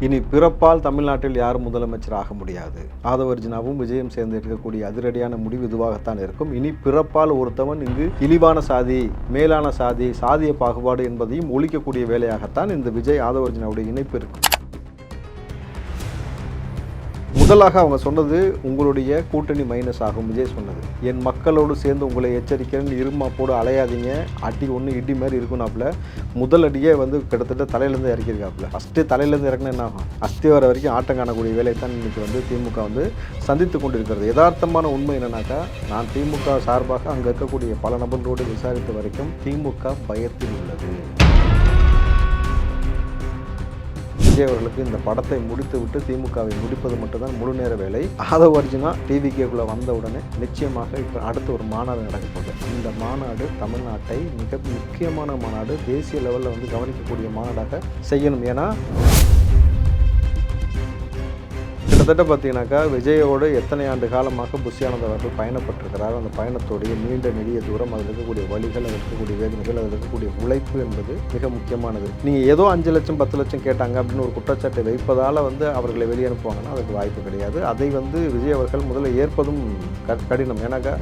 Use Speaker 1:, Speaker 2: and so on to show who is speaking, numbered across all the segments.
Speaker 1: இனி பிறப்பால் தமிழ்நாட்டில் யாரும் முதலமைச்சர் ஆக முடியாது. ஆதவர்ஜுனாவும் விஜயும் சேர்ந்து எடுக்கக்கூடிய அதிரடியான முடிவு இதுவாகத்தான் இருக்கும். இனி பிறப்பால் ஒருத்தவன் இங்கு இழிவான சாதி, மேலான சாதி, சாதிய பாகுபாடு என்பதையும் ஒழிக்கக்கூடிய வேலையாகத்தான் இந்த விஜய் ஆதவர்ஜுனாவுடைய இணைப்பு இருக்கும். முதலாக அவங்க சொன்னது உங்களுடைய கூட்டணி மைனஸ் ஆகும். விஜய் சொன்னது என் மக்களோடு சேர்ந்து உங்களை எச்சரிக்கிறேன்னு இருமாப்போடு அலையாதீங்க, அடி ஒன்று இடி மாதிரி இருக்குனாப்புல. முதல் அடியே வந்து கிட்டத்தட்ட தலையிலேருந்து இறக்கியிருக்காப்புல. ஃபஸ்ட்டு தலையிலேருந்து இறக்குனா என்ன ஆகும்? அஸ்தி வர வரைக்கும் ஆட்டம் காணக்கூடிய வேலை தான் இன்றைக்கி வந்து திமுக வந்து சந்தித்து கொண்டிருக்கிறது. யதார்த்தமான உண்மை என்னன்னாக்கா, நான் திமுக சார்பாக அங்கே இருக்கக்கூடிய பல நபர்களோடு விசாரித்த வரைக்கும் திமுக பயத்தில் உள்ளது. விஜய் அவர்களுக்கு இந்த படத்தை முடித்து விட்டு திமுகவை முடிப்பது மட்டும்தான் முழு நேர வேலை. ஆதவர்ஜுனா டிவிகேக்குள்ளே வந்த உடனே நிச்சயமாக இப்போ அடுத்து ஒரு மாநாடு நடக்க போகுது. இந்த மாநாடு தமிழ்நாட்டை மிக முக்கியமான மாநாடு, தேசிய லெவலில் வந்து கவனிக்கக்கூடிய மாநாடாக செய்யணும். ஏன்னா கிட்டத்தட்ட பார்த்தீங்கன்னாக்கா விஜயோடு எத்தனை ஆண்டு காலமாக புஷி ஆனந்த் அவர்கள் பயணப்பட்டிருக்கிறார். அந்த பயணத்தோடைய நீண்ட நெடிய தூரம், அதில் இருக்கக்கூடிய வழிகள், அதில் இருக்கக்கூடிய வேதனைகள், அதில் இருக்கக்கூடிய உழைப்பு என்பது மிக முக்கியமானது. நீங்கள் ஏதோ 5 லட்சம் 10 லட்சம் கேட்டாங்க அப்படின்னு ஒரு குற்றச்சாட்டை வைப்பதால் வந்து அவர்களை வெளியே அனுப்புவாங்கன்னா அதுக்கு வாய்ப்பு கிடையாது. அதை வந்து விஜய் அவர்கள் முதல்ல ஏற்பதும் கடினம். ஏன்னாக்கா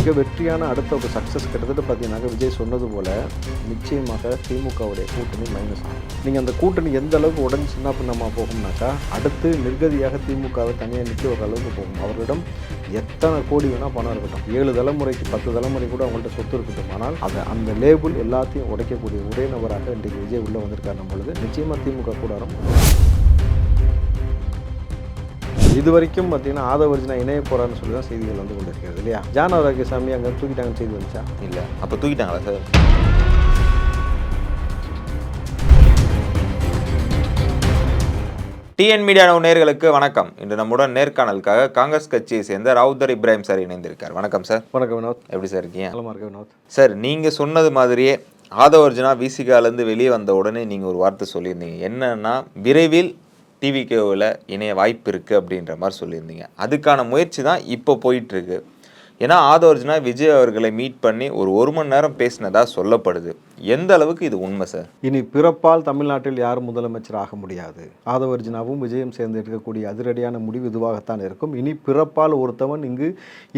Speaker 1: மிக வெற்றியான அடுத்த ஒரு சக்ஸஸ் கிட்டத்தட்ட பார்த்தீங்கன்னாக்க விஜய் சொன்னது போல் நிச்சயமாக திமுகவுடைய கூட்டணி மைனஸ் ஆகும். நீங்கள் அந்த கூட்டணி எந்த அளவுக்கு உடனே சின்ன பின்னமாக போகும்னாக்கா அடுத்து நிர்கதியாக திமுகவை தனியாக நிற்க ஒரு அளவுக்கு போகும். அவர்களிடம் எத்தனை கோடி வேணால் பணம் இருக்கட்டும், 7 தலைமுறைக்கு 10 தலைமுறை கூட அவங்கள்ட்ட சொத்து இருக்கட்டும், ஆனால் அந்த லேபிள் எல்லாத்தையும் உடைக்கக்கூடிய ஒரே நபராக இன்றைக்கு விஜய் உள்ளே வந்திருக்காரு பொழுது நிச்சயமாக திமுக கூடாரம். இது வரைக்கும் பார்த்தீங்கன்னா ஆதவர்ஜுனா இணைய போறான்னு சொல்லி தான் செய்திகள் வந்து கொண்டு இருக்கிறது இல்லையா? ஜான் ஆரோக்கியசாமி அங்கே தூக்கிட்டாங்கன்னு செய்தி வந்துச்சா?
Speaker 2: இல்லை, அப்போ தூக்கிட்டாங்களா சார்? டிஎன் மீடியா நேயர்களுக்கு வணக்கம். இன்று நம்முடன் நேர்காணலுக்காக காங்கிரஸ் கட்சியை சேர்ந்த ராவுத்தர் இப்ராஹிம் சார் இணைந்திருக்கார். வணக்கம் சார்.
Speaker 1: வணக்கம் வினோத்.
Speaker 2: எப்படி சார் இருக்கீங்க?
Speaker 1: நலமா இருக்க வினோத்.
Speaker 2: சார், நீங்கள் சொன்னது மாதிரியே ஆதவர்ஜுனா விசிகாலேருந்து வெளியே வந்த உடனே நீங்கள் ஒரு வார்த்தை சொல்லியிருந்தீங்க. என்னன்னா, விரைவில் டிவிகேவில் இணைய வாய்ப்பு இருக்குது அப்படின்ற மாதிரி சொல்லியிருந்தீங்க. அதுக்கான முயற்சி தான் இப்போ போயிட்டுருக்கு. ஏன்னா ஆதவர்ஜுனா விஜய் அவர்களை மீட் பண்ணி ஒரு மணி நேரம் பேசினதாக சொல்லப்படுது. எந்த அளவுக்கு இது உண்மை சார்?
Speaker 1: இனி பிறப்பால் தமிழ்நாட்டில் யாரும் முதலமைச்சர் ஆக முடியாது. ஆதவர்ஜுனாவும் விஜயும் சேர்ந்து எடுக்கக்கூடிய அதிரடியான முடிவு இதுவாகத்தான் இருக்கும். இனி பிறப்பால் ஒருத்தவன் இங்கு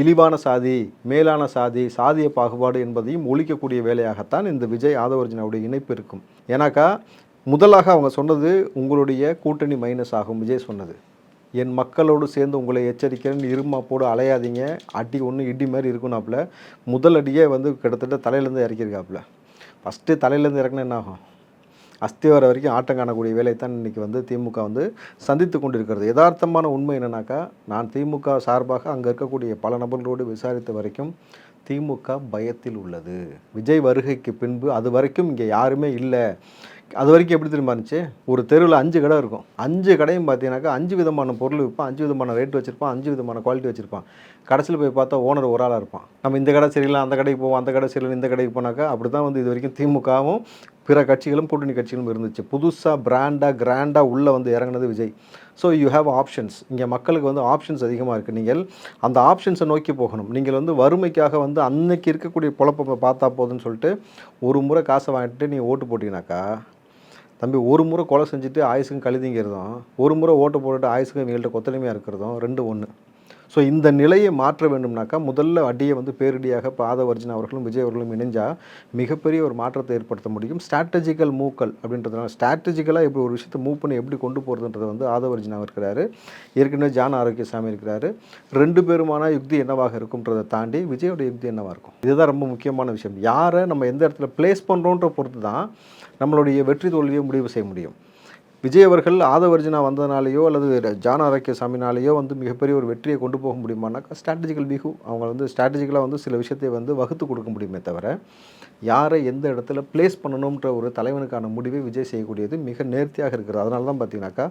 Speaker 1: இழிவான சாதி, மேலான சாதி, சாதிய பாகுபாடு என்பதையும் ஒழிக்கக்கூடிய வேலையாகத்தான் இந்த விஜய் ஆதவர்ஜுனாவுடைய இணைப்பு இருக்கும். ஏன்னாக்கா முதலாக அவங்க சொன்னது உங்களுடைய கூட்டணி மைனஸ் ஆகும். விஜய் சொன்னது என் மக்களோடு சேர்ந்து உங்களை எச்சரிக்கிறேன்னு இருமாப்போடு அலையாதீங்க, அடி ஒன்று இடி மாதிரி இருக்குனாப்புல. முதல் அடியே வந்து கிட்டத்தட்ட தலையிலேருந்து இறக்கியிருக்காப்புல. ஃபஸ்ட்டு தலையிலேருந்து இறக்குனா என்ன ஆகும்? அஸ்தி வர வரைக்கும் ஆட்டம் காணக்கூடிய வேலை தான் இன்றைக்கி வந்து திமுக வந்து சந்தித்து கொண்டிருக்கிறது. யதார்த்தமான உண்மை என்னன்னாக்கா, நான் திமுக சார்பாக அங்கே இருக்கக்கூடிய பல நபர்களோடு விசாரித்த வரைக்கும் திமுக பயத்தில் உள்ளது. விஜய் வருகைக்கு பின்பு அது வரைக்கும் இங்கே யாருமே இல்லை. அது வரைக்கும் எப்படி திரும்ப இருந்துச்சு? ஒரு தெருவில் 5 கடை இருக்கும். 5 கடையும் பார்த்தீங்கன்னாக்கா 5 விதமான பொருள் விற்பான், 5 விதமான ரேட் வச்சுருப்பான், 5 விதமான குவாலிட்டி வச்சுருப்பான். கடைசியில் போய் பார்த்தா ஓனர் ஒரு ஆளாக இருப்பான். நம்ம இந்த கடை சரியில்லை, அந்த கடைக்கு போவோம், அந்த கடை சரியில்லை, இந்த கடைக்கு போனாக்கா அப்படி தான் வந்து இது வரைக்கும் திமுகவும் பிற கட்சிகளும் கூட்டணி கட்சிகளும் இருந்துச்சு. புதுசாக பிராண்டாக கிராண்டாக உள்ளே வந்து இறங்கினது Vijay. So you have options. இங்கே மக்களுக்கு வந்து ஆப்ஷன்ஸ் அதிகமாக இருக்குது. நீங்கள் அந்த ஆப்ஷன்ஸை நோக்கி போகணும். நீங்கள் வந்து வறுமைக்காக வந்து அன்னைக்கு இருக்கக்கூடிய பொழப்பை பார்த்தா போதுன்னு சொல்லிட்டு ஒரு முறை காசை வாங்கிட்டு நீங்கள் ஓட்டு போட்டிங்கனாக்கா, தம்பி, ஒரு முறை கொலை செஞ்சுட்டு ஆயுசுக்கும் கழுதிங்கிறதும், ஒரு முறை ஓட்டு போட்டுட்டு ஆயுசுக்கும் இவங்கள்ட்ட கொத்தலைமையாக இருக்கிறதும் 2 ஒன்று. ஸோ இந்த நிலையை மாற்ற வேண்டும்னாக்கா முதல்ல அடியை வந்து பேரடியாக ஆதவர்ஜுனா அவர்களும் விஜய் அவர்களும் இணைஞ்சால் மிகப்பெரிய ஒரு மாற்றத்தை ஏற்படுத்த முடியும். ஸ்ட்ராட்டஜிக்கல் மூவ்கள் அப்படின்றதுனால ஸ்ட்ராட்டஜிக்கலாக இப்படி ஒரு விஷயத்தை மூவ் பண்ணி எப்படி கொண்டு போகிறதுன்றது வந்து ஆதவர்ஜுனா இருக்கிறாரு. ஏற்கனவே ஜான் ஆரோக்கியசாமி இருக்கிறாரு. 2 பேருமான யுக்தி என்னவாக இருக்கும்ன்றதை தாண்டி விஜயோட யுக்தி என்னவாக இருக்கும்? இதுதான் ரொம்ப முக்கியமான விஷயம். யாரை நம்ம எந்த இடத்துல பிளேஸ் பண்ணுறோன்ற பொறுத்து தான் நம்மளுடைய வெற்றி தோல்வியை முடிவு செய்ய முடியும். விஜய் அவர்கள் ஆதவர்ஜுனா வந்ததுனாலேயோ அல்லது ஜான் ஆரோக்கியசாமினாலேயோ வந்து மிகப்பெரிய ஒரு வெற்றியை கொண்டு போக முடியுமானாக்கா ஸ்ட்ராட்டஜிக்கல் பிஹூ அவங்க வந்து ஸ்ட்ராட்டஜிக்கலாக வந்து சில விஷயத்தை வந்து வகுத்து கொடுக்க முடியுமே தவிர யாரை எந்த இடத்துல பிளேஸ் பண்ணணுன்ற ஒரு தலைவனுக்கான முடிவை விஜய் செய்யக்கூடியது மிக நேர்த்தியாக இருக்கிறது. அதனால தான் பார்த்தீங்கன்னாக்கா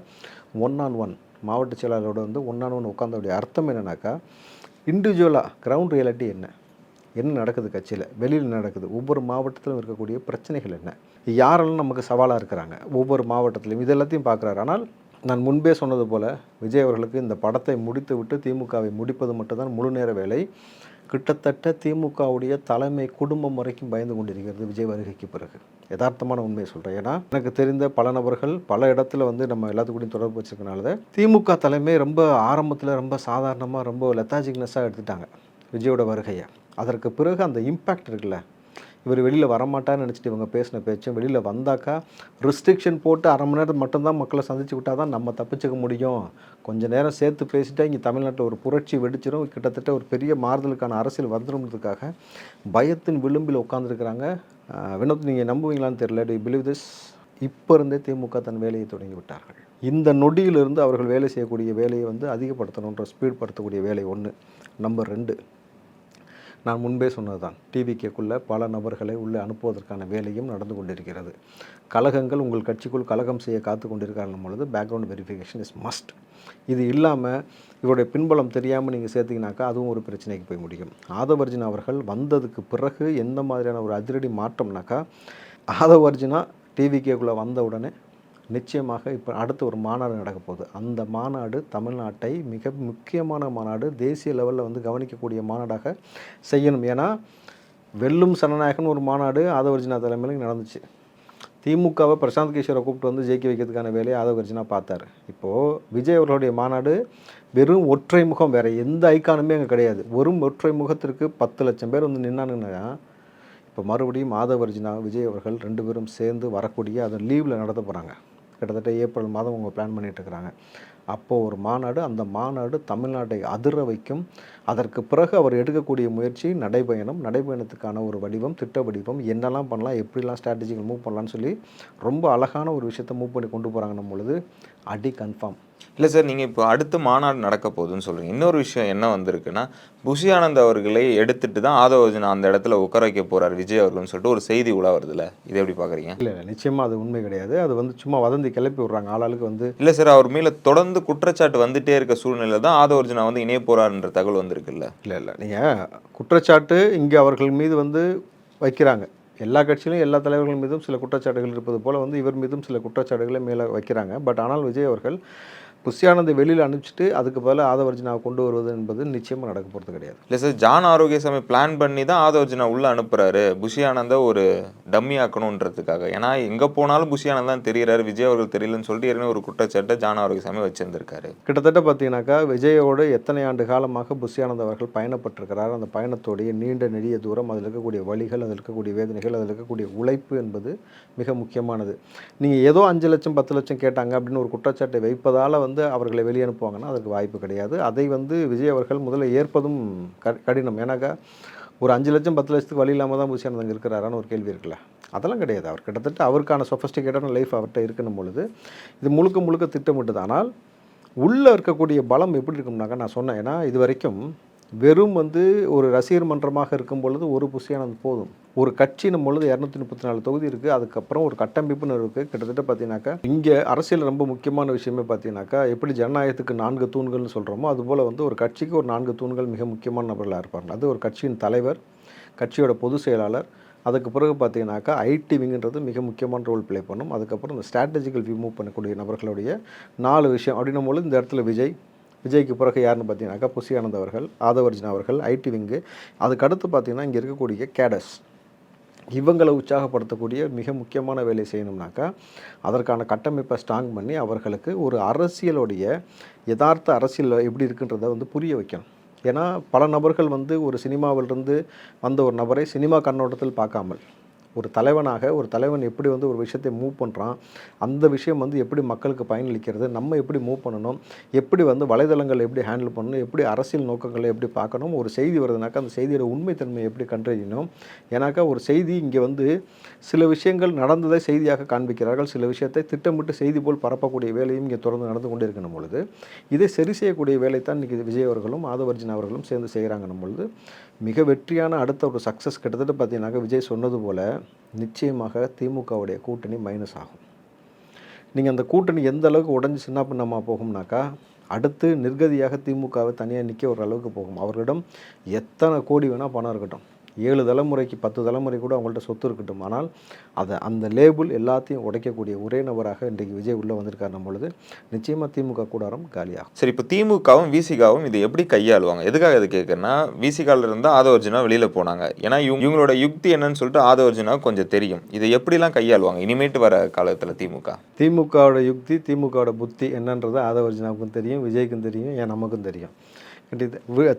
Speaker 1: 1-on-1 மாவட்ட செயலாளரோட வந்து 1-on-1 உட்காந்தோடைய அர்த்தம் என்னன்னாக்கா, இண்டிவிஜுவலாக கிரவுண்ட் ரியாலிட்டி என்ன நடக்குது, கட்சியில் வெளியில் நடக்குது, ஒவ்வொரு மாவட்டத்திலும் இருக்கக்கூடிய பிரச்சனைகள் என்ன, யாரெல்லாம் நமக்கு சவாலாக இருக்கிறாங்க ஒவ்வொரு மாவட்டத்திலையும், இது எல்லாத்தையும் பார்க்குறாரு. ஆனால் நான் முன்பே சொன்னது போல் விஜய் அவர்களுக்கு இந்த படத்தை முடித்து விட்டு திமுகவை முடிப்பது மட்டும்தான் முழு நேர வேலை. கிட்டத்தட்ட திமுகவுடைய தலைமை குடும்பம் வரைக்கும் பயந்து கொண்டிருக்கிறது விஜய் வருகைக்கு பிறகு. யதார்த்தமான உண்மையை சொல்கிறேன். ஏன்னா எனக்கு தெரிந்த பல நபர்கள் பல இடத்துல வந்து நம்ம எல்லாத்துக்கூடையும் தொடர்பு வச்சுருக்கனால திமுக தலைமை ரொம்ப ஆரம்பத்தில் ரொம்ப சாதாரணமாக ரொம்ப லெத்தாஜிக்னஸாக எடுத்துட்டாங்க விஜயோட வருகையை. அதற்கு பிறகு அந்த இம்பேக்ட் இருக்குல்ல, இவர் வெளியில் வரமாட்டான்னு நினச்சிட்டு இவங்க பேசின பேச்சும் வெளியில் வந்தாக்கா ரெஸ்ட்ரிக்ஷன் போட்டு அரை மணி நேரம் மட்டும்தான் மக்களை சந்திச்சு விட்டால் தான் நம்ம தப்பிச்சுக்க முடியும், கொஞ்சம் நேரம் சேர்த்து பேசிட்டா இங்கே தமிழ்நாட்டில் ஒரு புரட்சி வெடிச்சிடும், கிட்டத்தட்ட ஒரு பெரிய மாறுதலுக்கான அரசியல் வந்துடும்ன்றதுக்காக பயத்தின் விளிம்பில் உட்காந்துருக்கிறாங்க. வினோத், நீங்கள் நம்புவீங்களான்னு தெரியல, டு யூ பிலீவ் திஸ்? இப்போ இருந்தே திமுக தன் வேலையை தொடங்கி விட்டார்கள். இந்த நொடியிலிருந்து அவர்கள் வேலை செய்யக்கூடிய வேலையை வந்து அதிகப்படுத்தணுன்ற ஸ்பீட் படுத்தக்கூடிய வேலை ஒன்று. நம்பர் 2, நான் முன்பே சொன்னது தான், டிவிகேக்குள்ளே பல நபர்களை உள்ளே அனுப்புவதற்கான வேலையும் நடந்து கொண்டிருக்கிறது. கழகங்கள் உங்கள் கட்சிக்குள் கலகம் செய்ய காத்து கொண்டிருக்காங்க பொழுது பேக்ரவுண்ட் வெரிஃபிகேஷன் இஸ் மஸ்ட். இது இல்லாமல் இவருடைய பின்பலம் தெரியாமல் நீங்கள் சேர்த்திங்கனாக்கா அதுவும் ஒரு பிரச்சனைக்கு போய் முடியும். ஆதவர்ஜுனா அவர்கள் வந்ததுக்கு பிறகு எந்த மாதிரியான ஒரு அதிரடி மாற்றம்னாக்கா, ஆதவர்ஜுனா டிவிகேக்குள்ளே வந்த உடனே நிச்சயமாக இப்போ அடுத்து ஒரு மாநாடு நடக்க போகுது. அந்த மாநாடு தமிழ்நாட்டை மிக முக்கியமான மாநாடு, தேசிய லெவலில் வந்து கவனிக்கக்கூடிய மாநாடாக செய்யணும். ஏன்னா வெல்லும் சனநாயகன் ஒரு மாநாடு ஆதவர்ஜுனா தலைமையில் நடந்துச்சு. திமுகவை பிரசாந்த் கிஷோரை கூப்பிட்டு வந்து ஜெயிக்க வைக்கிறதுக்கான வேலையை ஆதவர்ஜுனா பார்த்தார். இப்போது விஜய் அவர்களுடைய மாநாடு வெறும் ஒற்றை முகம், வேறு எந்த ஐக்கானுமே அங்கே கிடையாது. வெறும் ஒற்றை முகத்திற்கு 10 லட்சம் பேர் வந்து நின்னானுங்கன்னா இப்போ மறுபடியும் ஆதவர்ஜுனா விஜய் அவர்கள் 2 பேரும் சேர்ந்து வரக்கூடிய அதை லீவில் நடத்த போகிறாங்க. கிட்டத்தட்ட ஏப்ரல் மாதம் அவங்க பிளான் பண்ணிகிட்டு இருக்கிறாங்க. அப்போது ஒரு மாநாடு, அந்த மாநாடு தமிழ்நாட்டை அதிர வைக்கும். அதற்கு பிறகு அவர் எடுக்கக்கூடிய முயற்சி நடைபயணம். நடைபயணத்துக்கான ஒரு வடிவம், திட்ட வடிவம், என்னெல்லாம் பண்ணலாம், எப்படிலாம் ஸ்ட்ராட்டஜிகள் மூவ் பண்ணலான்னு சொல்லி ரொம்ப அழகான ஒரு விஷயத்தை மூவ் பண்ணி கொண்டு போகிறாங்கன்னும் பொழுது அடி கன்ஃபார்ம்.
Speaker 2: இல்லை சார், நீங்கள் இப்போ அடுத்த மாநாடு நடக்க போகுதுன்னு சொல்கிறீங்க. இன்னொரு விஷயம் என்ன வந்திருக்குன்னா, புஷி ஆனந்த் அவர்களை எடுத்துட்டு தான் ஆதவர்ஜுனா அந்த இடத்துல உட்கார வைக்க போகிறார் விஜய் அவர்கள்னு சொல்லிட்டு ஒரு செய்தி உலா வருதுல்ல, இதை எப்படி பார்க்குறீங்க?
Speaker 1: இல்லை நிச்சயமாக அது உண்மை கிடையாது. அது வந்து சும்மா வதந்தி கிளப்பி விட்றாங்க ஆளாளுக்கு வந்து.
Speaker 2: இல்லை சார், அவர் மேலே தொடர்ந்து குற்றச்சாட்டு வந்துட்டே இருக்க சூழ்நிலை தான் ஆதவர்ஜுனா வந்து இணைய போகிறாருன்ற தகவல் வந்திருக்குல்ல.
Speaker 1: இல்லை நீங்கள் குற்றச்சாட்டு இங்கே அவர்கள் மீது வந்து வைக்கிறாங்க. எல்லா கட்சியிலும் எல்லா தலைவர்கள் மீதும் சில குற்றச்சாட்டுகள் இருப்பது போல் வந்து இவர் மீதும் சில குற்றச்சாட்டுகளை மேலே வைக்கிறாங்க. பட் ஆனால் விஜய் அவர்கள் புஷி ஆனந்தை வெளியில் அனுப்பிச்சிட்டு அதுக்கு பதிலாக ஆதவர்ஜுனாவை கொண்டு வருவது என்பது நிச்சயமாக நடக்க போகிறது கிடையாது.
Speaker 2: இல்லை சார், ஜான் ஆரோக்கியசாமி பிளான் பண்ணி தான் ஆதவர்ஜுனா உள்ளே அனுப்புகிறாரு புஷி ஆனந்தை ஒரு டம்மி ஆக்கணுன்றதுக்காக. ஏன்னா எங்கே போனாலும் புஷி ஆனந்த் தான் தெரிகிறாரு, விஜய் அவர்கள் தெரியலன்னு சொல்லிட்டு ஏற்கனவே ஒரு குற்றச்சாட்டை ஜான் ஆரோக்கியசாமி வச்சிருந்திருக்காரு.
Speaker 1: கிட்டத்தட்ட பார்த்தீங்கன்னாக்கா விஜயோடு எத்தனை ஆண்டு காலமாக புஷி ஆனந்த் அவர்கள் பயணப்பட்டிருக்கிறார். அந்த பயணத்தோடைய நீண்ட நெடிய தூரம், அதில் இருக்கக்கூடிய வழிகள், அதில் இருக்கக்கூடிய வேதனைகள், அதில் இருக்கக்கூடிய உழைப்பு என்பது மிக முக்கியமானது. நீங்கள் ஏதோ 5 லட்சம் 10 லட்சம் கேட்டாங்க அப்படின்னு ஒரு குற்றச்சாட்டை வைப்பதால் வந்து அவர்களை வெளியே அனுப்புவாங்கன்னா அதுக்கு வாய்ப்பு கிடையாது. அதை வந்து விஜய் அவர்கள் முதல்ல ஏற்பதும் கடினம். ஏன்னாக்கா ஒரு 5 லட்சம் 10 லட்சத்துக்கு வழி இல்லாமல் தான் புஷி ஆனந்த் இருக்கிறாரான்னு ஒரு கேள்வி இருக்குல்ல. அதெல்லாம் கிடையாது. அவர் கிட்டத்தட்ட அவருக்கான சொஃபஸ்டிகேட்டான லைஃப் அவர்கிட்ட இருக்கணும் பொழுது இது முழுக்க திட்டமிட்டது. ஆனால் உள்ளே இருக்கக்கூடிய பலம் எப்படி இருக்கும்னாக்கா நான் சொன்னேன், ஏன்னா இது வரைக்கும் வெறும் வந்து ஒரு ரசிகர் மன்றமாக இருக்கும் பொழுது ஒரு புஷி ஆனந்த் போதும். ஒரு கட்சினும் பொழுது 234 தொகுதி இருக்குது. அதுக்கப்புறம் ஒரு கட்டமைப்புன்னு இருக்குது. கிட்டத்தட்ட பார்த்தீங்கன்னாக்கா இங்கே அரசியல் ரொம்ப முக்கியமான விஷயமே பார்த்தீங்கன்னாக்கா எப்படி ஜனநாயகத்துக்கு 4 தூண்கள்னு சொல்கிறோமோ அதுபோல் வந்து ஒரு கட்சிக்கு ஒரு 4 தூண்கள் மிக முக்கியமான நபர்களாக இருப்பாங்க. அது ஒரு கட்சியின் தலைவர், கட்சியோட பொதுச் செயலாளர், அதுக்கு பிறகு பார்த்தீங்கன்னாக்கா ஐடி விங்குன்றது மிக முக்கியமான ரோல் ப்ளே பண்ணும். அதுக்கப்புறம் இந்த ஸ்ட்ராட்டஜிக்கல் வியூ மூவ் பண்ணக்கூடிய நபர்களுடைய 4 விஷயம் அப்படின்னும் பொழுது இந்த இடத்துல விஜய்க்கு பிறகு யாருன்னு பார்த்தீங்கன்னாக்கா புஷி ஆனந்த் அவர்கள், ஆதவர்ஜுனா அவர்கள், ஐடி விங்கு, அதுக்கடுத்து பார்த்தீங்கன்னா இங்கே இருக்கக்கூடிய கேடஸ், இவங்களை உற்சாகப்படுத்தக்கூடிய மிக முக்கியமான வேலை செய்யணும்னாக்கா அதற்கான கட்டமைப்பை ஸ்ட்ராங் பண்ணி அவர்களுக்கு ஒரு அரசியலுடைய யதார்த்த அரசியல் எப்படி இருக்குன்றதை வந்து புரிய வைக்கணும். ஏன்னா பல நபர்கள் வந்து ஒரு சினிமாவிலிருந்து வந்த ஒரு நபரை சினிமா கண்ணோட்டத்தில் பார்க்காமல் ஒரு தலைவன் எப்படி வந்து ஒரு விஷயத்தை மூவ் பண்ணுறான், அந்த விஷயம் வந்து எப்படி மக்களுக்கு பயனளிக்கிறது, நம்ம எப்படி மூவ் பண்ணணும், எப்படி வந்து வலைதளங்கள் எப்படி ஹேண்டில் பண்ணணும், எப்படி அரசியல் நோக்கங்களை எப்படி பார்க்கணும், ஒரு செய்தி வருதுனாக்கா அந்த செய்தியோட உண்மைத்தன்மையை எப்படி கண்டறியணும். ஏன்னாக்கா ஒரு செய்தி இங்கே வந்து சில விஷயங்கள் நடந்ததை செய்தியாக காண்பிக்கிறார்கள், சில விஷயத்தை திட்டமிட்டு செய்தி போல் பரப்பக்கூடிய வேலையும் இங்கே தொடர்ந்து நடந்து கொண்டே இருக்கணும் பொழுது இதை சரி செய்யக்கூடிய வேலை தான் இன்றைக்கி விஜய் அவர்களும் ஆதவர்ஜுனா அவர்களும் சேர்ந்து செய்கிறாங்கன்னும் பொழுது மிக வெற்றியான அடுத்த ஒரு சக்ஸஸ். கிட்டத்தட்ட பார்த்தீங்கன்னாக்கா விஜய் சொன்னது போல் நிச்சயமாக திமுகவுடைய கூட்டணி மைனஸ் ஆகும். நீங்கள் அந்த கூட்டணி எந்த அளவுக்கு உடஞ்சி சின்ன பின்னமாக போகும்னாக்கா அடுத்து நிர்கதியாக திமுகவை தனியாக நிற்க ஒரு அளவுக்கு போகும். அவர்களிடம் எத்தனை கோடி வேணால் பணம் இருக்கட்டும், 7 தலைமுறைக்கு 10 தலைமுறை கூட அவங்கள்ட்ட சொத்து இருக்கட்டும், ஆனால் அதை அந்த லேபிள் எல்லாத்தையும் உடைக்கக்கூடிய ஒரே நபராக இன்றைக்கு விஜய் உள்ளே வந்திருக்காருன்னும் பொழுது நிச்சயமாக திமுக கூடாரம் காலியாகும்.
Speaker 2: சரி, இப்போ திமுகவும் விசிகாவும் இதை எப்படி கையாளுவாங்க? எதுக்காக இது கேட்குறேன்னா, விசிகால இருந்தால் ஆதவர்ஜுனா வெளியில் போனாங்க. ஏன்னா இவங்களோட யுக்தி என்னன்னு சொல்லிட்டு ஆதவர்ஜுனா கொஞ்சம் தெரியும். இதை எப்படிலாம் கையாளுவாங்க இனிமேட்டு வர காலத்தில்
Speaker 1: திமுகவோட யுக்தி, திமுகவோட புத்தி என்னன்றது ஆதவர்ஜுனாவுக்கும் தெரியும், விஜய்க்கும் தெரியும், ஏன் நமக்கும் தெரியும்.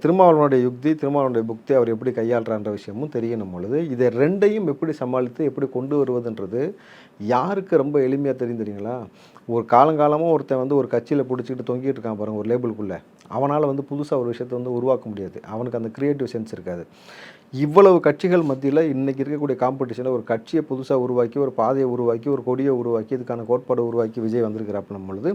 Speaker 1: திருமாவளவனுடைய யுக்தி, திருமாவளவனுடைய புக்தி அவர் எப்படி கையாளுறான்ற விஷயமும் தெரியணும் பொழுது இதை ரெண்டையும் எப்படி சமாளித்து எப்படி கொண்டு வருவதுன்றது யாருக்கு ரொம்ப எளிமையாக தெரியுங்களா? ஒரு காலங்காலமாக ஒருத்தன் ஒரு கட்சியில் பிடிச்சிக்கிட்டு தொங்கிட்டு இருக்கான் பாருங்கள், ஒரு லேபிளுக்குள்ளே. அவனால் புதுசாக ஒரு விஷயத்தை உருவாக்க முடியாது. அவனுக்கு அந்த க்ரியேட்டிவ் சென்ஸ் இருக்காது. இவ்வளவு கட்சிகள் மத்தியில் இன்றைக்கி இருக்கக்கூடிய காம்படிஷனில் ஒரு கட்சியை புதுசாக உருவாக்கி, ஒரு பாதையை உருவாக்கி, ஒரு கொடியை உருவாக்கி, இதுக்கான கோட்பாடு உருவாக்கி விஜய் வந்திருக்கிறாப்பும் பொழுது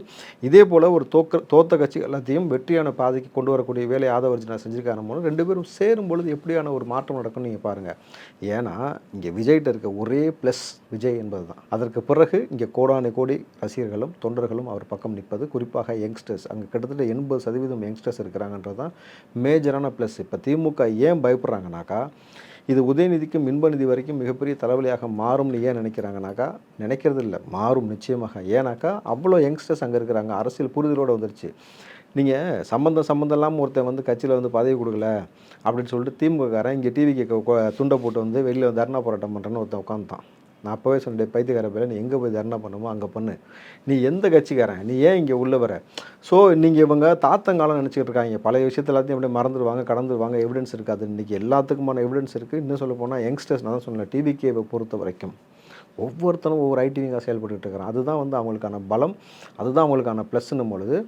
Speaker 1: இதே போல் ஒரு தோத்த கட்சிகள் எல்லாத்தையும் வெற்றியான பாதைக்கு கொண்டு வரக்கூடிய வேலையை ஆதவர்ஜுனா செஞ்சுருக்கான போது 2 பேரும் சேரும் பொழுது எப்படியான ஒரு மாற்றம் நடக்கும்னு நீங்கள் பாருங்கள். ஏன்னா இங்கே விஜய்கிட்ட இருக்க ஒரே ப்ளஸ் விஜய் என்பது தான். அதற்கு பிறகு இங்கே கோடான கோடி ரசிகர்களும் தொண்டர்களும் அவர் பக்கம் நிற்பது, குறிப்பாக யங்ஸ்டர்ஸ். அங்கே கிட்டத்தட்ட 80% யங்ஸ்டர்ஸ் இருக்கிறாங்கன்றது தான் மேஜரான ப்ளஸ். இப்போ திமுக ஏன் பயப்படுறாங்கனாக்கா, இது உதயநிதிக்கும் இன்பநிதி வரைக்கும் மிகப்பெரிய தலைவலியாக மாறும்னு ஏன் நினைக்கிறாங்கனாக்கா, நினைக்கிறது இல்லை, மாறும் நிச்சயமாக. ஏன்னாக்கா அவ்வளோ யங்ஸ்டர்ஸ் அங்கே இருக்கிறாங்க, அரசியல் புரிதலோடு வந்துருச்சு. நீங்கள் சம்மந்தம் இல்லாமல் ஒருத்தன் கட்சியில் பதவி கொடுக்கல அப்படின்னு சொல்லிட்டு திமுககாரன் இங்கே டிவிக்கு துண்டை போட்டு வெளியில் தர்ணா போராட்டம் பண்ணுறேன்னு ஒருத்தன் உட்காந்துட்டான். நான் அப்போவே சொன்னேன், பைத்தியக்கார பேர, நீ எங்கே போய் தர்ணா பண்ணுமோ அங்கே பண்ணு, நீ எந்த கட்சிக்காரன், நீ ஏன் இங்கே உள்ளே வர? ஸோ நீங்கள் இவங்க தாத்தங்காலம் நினச்சிக்கிட்டு இருக்காங்க, பழைய விஷயத்தை எல்லாத்தையும் அப்படியே மறந்துடுவாங்க, கடந்துடுவாங்க, எவிடன்ஸ் இருக்காது. இன்றைக்கி எல்லாத்துக்குமான எவிடன்ஸ் இருக்குது. இன்னும் சொல்ல போனால் யங்ஸ்டர்ஸ், நான் தான் சொன்னேன், டிவிகேவை பொறுத்த வரைக்கும் ஒவ்வொருத்தரும் ஒவ்வொரு ஐடிவிங்காக செயல்பட்டுக்கிட்டு இருக்கிறான். அதுதான் அவங்களுக்கான பலம், அதுதான் அவங்களுக்கான ப்ளஸ்ன்னும் பொழுது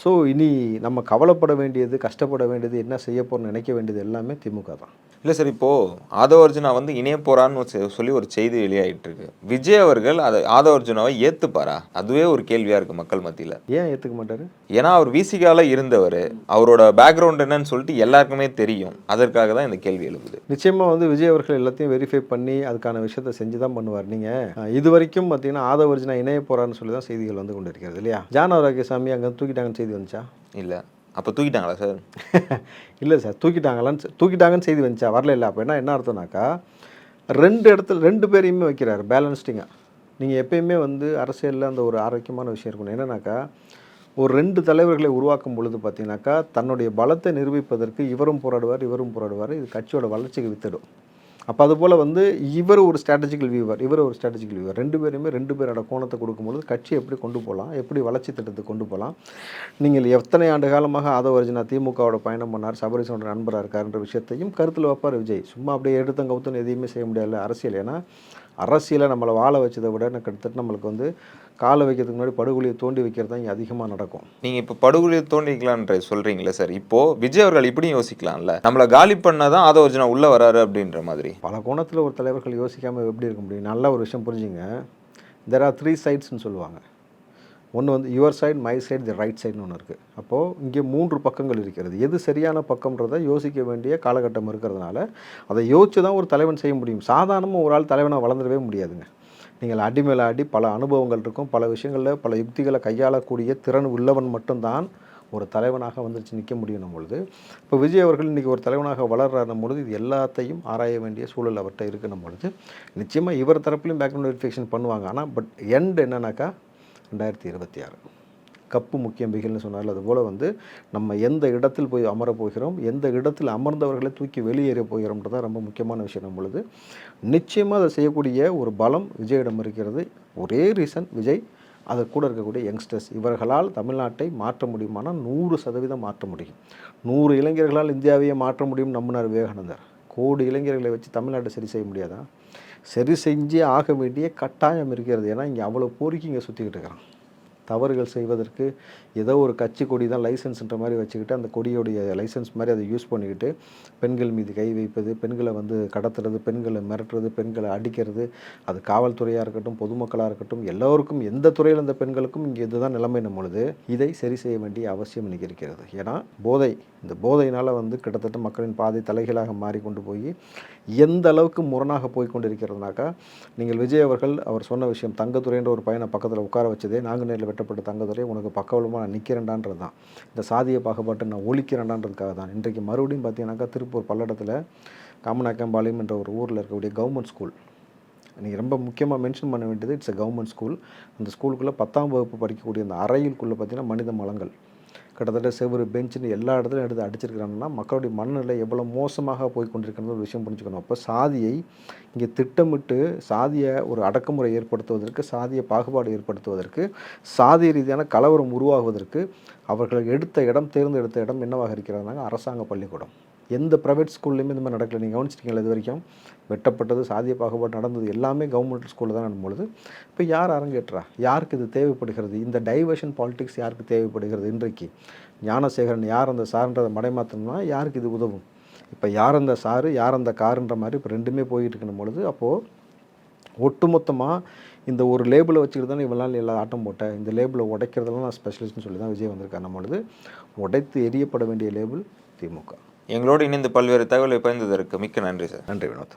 Speaker 1: ஸோ இனி நம்ம கவலைப்பட வேண்டியது, கஷ்டப்பட வேண்டியது, என்ன செய்ய போகிறோன்னு நினைக்க வேண்டியது எல்லாமே திமுக தான்.
Speaker 2: இல்லை சார், இப்போது ஆதவர்ஜுனா இணைய போகிறான்னு சொல்லி ஒரு செய்தி வெளியாகிட்டு இருக்கு. விஜய் அவர்கள் அதை ஆதவர்ஜுனாவை ஏற்றுப்பாரா? அதுவே ஒரு கேள்வியாக இருக்குது மக்கள் மத்தியில்.
Speaker 1: ஏன் ஏற்றுக்க மாட்டார்?
Speaker 2: ஏன்னா அவர் விசிகால இருந்தவர், அவரோட பேக்ரவுண்ட் என்னன்னு சொல்லிட்டு எல்லாருக்குமே தெரியும். அதற்காக தான் இந்த கேள்வி எழுப்புது.
Speaker 1: நிச்சயமாக விஜய் அவர்கள் எல்லாத்தையும் வெரிஃபை பண்ணி அதுக்கான விஷயத்தை செஞ்சு தான் பண்ணுவார். நீங்கள் இது வரைக்கும் பார்த்தீங்கன்னா ஆதவர்ஜுனா இணைய போகிறான்னு சொல்லி தான் செய்திகள் கொண்டு இருக்கிறது இல்லையா? ஜான் ஆரோக்கியசாமி அங்கே தூக்கிட்டாங்கன்னு செய்தி வந்துச்சா?
Speaker 2: இல்லை. அப்போ தூக்கிட்டாங்களா சார்?
Speaker 1: இல்லை சார், தூக்கிட்டாங்கன்னு செய்தி வந்துச்சா? வரல. இல்லை. அப்போ என்ன அர்த்தம்னாக்கா, 2 இடத்துல 2 பேரையுமே வைக்கிறார் பேலன்ஸ்டிங்காக. நீங்கள் எப்பயுமே அரசியலில் அந்த ஒரு ஆரோக்கியமான விஷயம் இருக்கணும். என்னன்னாக்கா, ஒரு 2 தலைவர்களை உருவாக்கும் பொழுது பார்த்தீங்கன்னாக்கா, தன்னுடைய பலத்தை நிரூபிப்பதற்கு இவரும் போராடுவார், இது கட்சியோட வளர்ச்சிக்கு வித்திடும். அப்போ அதுபோல் இவர் ஒரு ஸ்ட்ராட்டஜிக்கல் வியூவர், இவர் ஒரு ஸ்ட்ராட்டஜிக்கல் வியூவர், 2 பேருமே 2 பேரோட கோணத்தை கொடுக்கும்பொழுது கட்சி எப்படி கொண்டு போகலாம், எப்படி வளர்ச்சி திட்டத்தை கொண்டு போகலாம். நீங்கள் எத்தனை ஆண்டு காலமாக ஆதவர்ஜுனா திமுகவோட பயணம் பண்ணார், சபரிசோட நண்பராக இருக்காருன்ற விஷயத்தையும் கருத்தில் வைப்பார் விஜய். சும்மா அப்படியே எடுத்தங்கவுத்துன்னு எதையுமே செய்ய முடியாது அரசியல். ஏன்னா அரசியலை நம்மளை வாழ வச்சதை விட கிட்டத்தட்ட நம்மளுக்கு காலை வைக்கிறதுக்கு முன்னாடி படுகொலியை தோண்டி வைக்கிறது தான் இங்கே அதிகமாக நடக்கும்.
Speaker 2: நீங்கள் இப்போ படுகொலியை தோண்டி வைக்கலான்ற சொல்கிறீங்களே சார், இப்போது விஜய் அவர்கள் இப்படியும் யோசிக்கலாம்ல, நம்மளை காலி பண்ணால் தான் ஆதவர்ஜுனா உள்ளே வராரு அப்படின்ற மாதிரி.
Speaker 1: பல கோணத்தில் ஒரு தலைவர்கள் யோசிக்காமல் எப்படி இருக்க முடியும்? நல்ல ஒரு விஷயம் புரிஞ்சுங்க. தெர் ஆர் 3 சைட்ஸ்ன்னு சொல்லுவாங்க. ஒன்று your side, my side, the right சைடுன்னு ஒன்று இருக்குது. அப்போது இங்கே 3 பக்கங்கள் இருக்கிறது. எது சரியான பக்கம்ன்றதை யோசிக்க வேண்டிய காலகட்டம் இருக்கிறதுனால அதை யோசித்து தான் ஒரு தலைவன் செய்ய முடியும். சாதாரணமாக ஒரு ஆள் தலைவனாக வளர்ந்துடவே முடியாதுங்க. நீங்கள் அடி மேலே அடி பல அனுபவங்கள் இருக்கும், பல விஷயங்களில் பல யுக்திகளை கையாளக்கூடிய திறன் உள்ளவன் மட்டும்தான் ஒரு தலைவனாக நிற்க முடியும் பொழுது. இப்போ விஜய் அவர்கள் இன்றைக்கி ஒரு தலைவனாக வளர்றாருன்னும் பொழுது இது எல்லாத்தையும் ஆராய வேண்டிய சூழல் அவர்கிட்ட இருக்குன்னும் பொழுது நிச்சயமாக இவர் தரப்புலையும் பேக்ரவுண்ட் வெரிஃபிகேஷன் பண்ணுவாங்க. ஆனால் எண்ட் என்னன்னாக்கா 2026 கப்பு முக்கியம் பிகில்னு சொன்னார். அதுபோல் நம்ம எந்த இடத்தில் போய் அமரப் போகிறோம், எந்த இடத்தில் அமர்ந்தவர்களை தூக்கி வெளியேற போகிறோம்ன்றது தான் ரொம்ப முக்கியமான விஷயம் பொழுது நிச்சயமாக அதை செய்யக்கூடிய ஒரு பலம் விஜயிடம் இருக்கிறது. ஒரே ரீசன், விஜய் அது கூட இருக்கக்கூடிய யங்ஸ்டர்ஸ். இவர்களால் தமிழ்நாட்டை மாற்ற முடியுமானால் 100% மாற்ற முடியும். 100 இளைஞர்களால் இந்தியாவையே மாற்ற முடியும் நம்பினார் விவேகானந்தர். கோடி இளைஞர்களை வச்சு தமிழ்நாட்டை சரி செய்ய முடியாதா? சரி செஞ்சே ஆக வேண்டிய கட்டாயம் இருக்கிறது. ஏன்னா இங்கே அவ்வளோ போரிக்கு இங்கே சுற்றிக்கிட்டு இருக்கிறான். தவறுகள் செய்வதற்கு ஏதோ ஒரு கட்சி கொடி தான் லைசன்ஸ்ன்ற மாதிரி வச்சுக்கிட்டு அந்த கொடியோடைய லைசன்ஸ் மாதிரி அதை யூஸ் பண்ணிக்கிட்டு பெண்கள் மீது கை வைப்பது, பெண்களை கடத்துறது, பெண்களை மிரட்டுறது, பெண்களை அடிக்கிறது, அது காவல்துறையாக இருக்கட்டும், பொதுமக்களாக இருக்கட்டும், எல்லோருக்கும் எந்த துறையில் அந்த பெண்களுக்கும் இங்கே இதுதான் நிலைமை பொழுது இதை சரி செய்ய வேண்டிய அவசியம் இன்னைக்கு இருக்கிறது. ஏன்னா இந்த போதையினால் கிட்டத்தட்ட மக்களின் பாதை தலைகளாக மாறிக்கொண்டு போய் எந்த அளவுக்கு முரணாக போய் கொண்டு இருக்கிறதுனாக்கா, நீங்கள் விஜய் அவர்கள் அவர் சொன்ன விஷயம், தங்கத்துறைன்ற ஒரு பையனை பக்கத்தில் உட்கார வச்சதே, நாங்குநேரில் வெட்டப்பட்ட தங்கத்துறை உனக்கு பக்கவலமாக நான் நிற்கிறேன்டான்றது தான், இந்த சாதிய பாகுபாட்டை நான் ஒழிக்கிறேன்டான்றதுக்காக தான். இன்றைக்கு மறுபடியும் பார்த்தீங்கன்னாக்கா திருப்பூர் பல்லடத்தில் காமநாயக்கம்பாளையம் என்ற ஒரு ஊரில் இருக்கக்கூடிய கவர்மெண்ட் ஸ்கூல். நீங்கள் ரொம்ப முக்கியமாக மென்ஷன் பண்ண வேண்டியது இட்ஸ் எ கவர்மெண்ட் ஸ்கூல். அந்த ஸ்கூலுக்குள்ளே 10ஆம் வகுப்பு படிக்கக்கூடிய அந்த அறையிலுக்குள்ளே பார்த்தீங்கன்னா மனித மலங்கள், கிட்டத்தட்ட செவுரு, பெஞ்சுன்னு எல்லா இடத்துலையும் எடுத்து அடிச்சிருக்கிறாங்கன்னா மக்களுடைய மனநிலை எவ்வளோ மோசமாக போய் கொண்டிருக்கிறது ஒரு விஷயம் புரிஞ்சுக்கணும். அப்போ சாதியை இங்கே திட்டமிட்டு சாதியை ஒரு அடக்குமுறை ஏற்படுத்துவதற்கு, சாதிய பாகுபாடு ஏற்படுத்துவதற்கு, சாதிய ரீதியான கலவரம் உருவாகுவதற்கு அவர்கள் தேர்ந்தெடுத்த இடம் என்னவாக இருக்கிறதுனாங்க? அரசாங்க பள்ளிக்கூடம். எந்த ப்ரைவேட் ஸ்கூல்லையுமே இந்த மாதிரி நடக்கல. நீங்கள் கவனிச்சிட்டிங்களா? இது வரைக்கும் வெட்டப்பட்டது, சாதிய பாகுபாடு நடந்தது எல்லாமே கவர்மெண்ட் ஸ்கூலில் தான் நடக்கும்பொழுது இப்போ யார் அரங்கேற்றா? யாருக்கு இது தேவைப்படுகிறது? இந்த டைவர்ஷன் பாலிடிக்ஸ் யாருக்கு தேவைப்படுகிறது? இன்றைக்கு ஞானசேகரன் யார் அந்த சார்ன்றதை மடைமாற்றணும்னா யாருக்கு இது உதவும்? இப்போ யார் அந்த சாரு, யார் அந்த காருன்ற மாதிரி இப்போ ரெண்டுமே போயிட்டு இருக்கணும் பொழுது, அப்போது ஒட்டுமொத்தமாக இந்த ஒரு லேபிளை வச்சுக்கிட்டு தானே இவ்வளோ நாள் எல்லா ஆட்டம் போட்டேன், இந்த லேபிளை உடைக்கிறதெல்லாம் நான் ஸ்பெஷலிஸ்ட்னு சொல்லி தான் விஜய் வந்திருக்காரு. பொழுது உடைத்து எரியப்பட வேண்டிய லேபிள் திமுக.
Speaker 2: எங்களோடு இணைந்து பல்வேறு தகவலை பகிர்ந்ததற்கு மிக்க நன்றி சார்.
Speaker 1: நன்றி வினோத்.